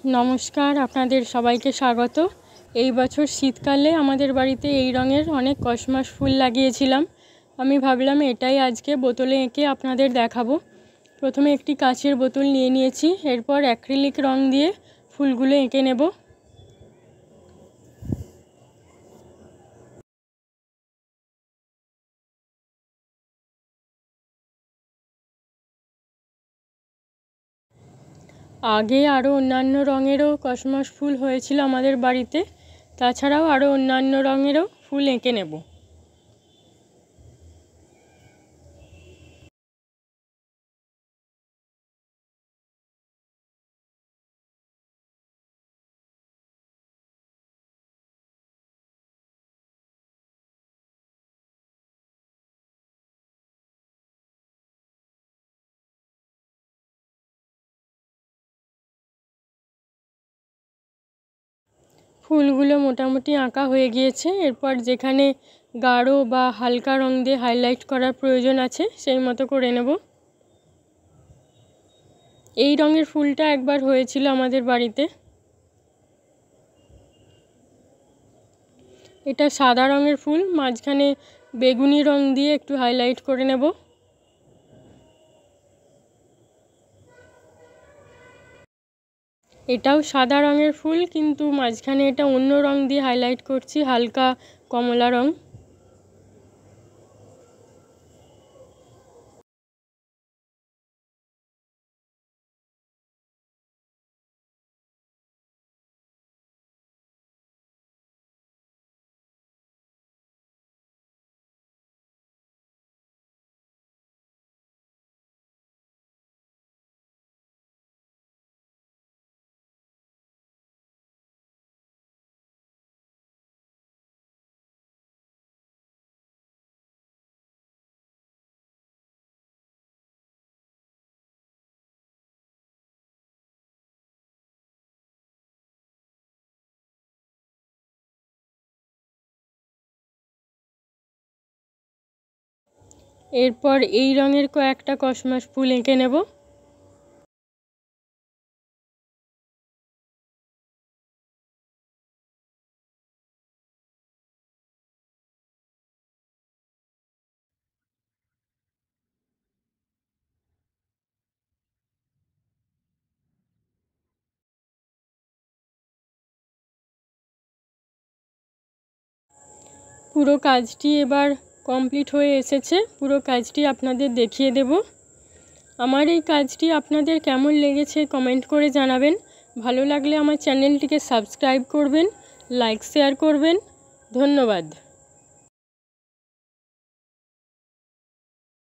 নমস্কার, আপনাদের সবাইকে স্বাগত। এই বছর শীতকালে আমাদের বাড়িতে এই রঙের অনেক কসমাস ফুল লাগিয়েছিলাম। আমি ভাবলাম এটাই আজকে বোতলে এঁকে আপনাদের দেখাবো। প্রথমে একটি কাচের বোতল নিয়ে নিয়েছি, এরপর অ্যাক্রিলিক রং দিয়ে ফুলগুলো এঁকে নেব। আগে আরও অন্যান্য রঙেরও কসমাস ফুল হয়েছিল আমাদের বাড়িতে, তাছাড়াও আরও অন্যান্য রঙেরও ফুল এঁকে নেব। ফুলগুলো মোটামুটি আঁকা হয়ে গিয়েছে। এরপর যেখানে গাঢ় বা হালকা রং দিয়ে হাইলাইট করার প্রয়োজন আছে সেই মতো করে নেব। এই রঙের ফুলটা একবার হয়েছিল আমাদের বাড়িতে। এটা সাদা রঙের ফুল, মাঝখানে বেগুনি রং দিয়ে একটু হাইলাইট করে নেব। এটাও সাদা রঙের ফুল, কিন্তু মাঝখানে এটা অন্য রং দিয়ে হাইলাইট করছি, হালকা কমলা রং। এরপর এই রঙের কয়েকটা কসমাস ফুল এঁকে নেব। পুরো কাজটি এবার কমপ্লিট হয়ে এসেছে। পুরো কাজটি আপনাদের দেখিয়ে দেব। আমার এই কাজটি আপনাদের কেমন লেগেছে কমেন্ট করে জানাবেন। ভালো লাগলে আমার চ্যানেলটিকে সাবস্ক্রাইব করবেন, লাইক শেয়ার করবেন। ধন্যবাদ।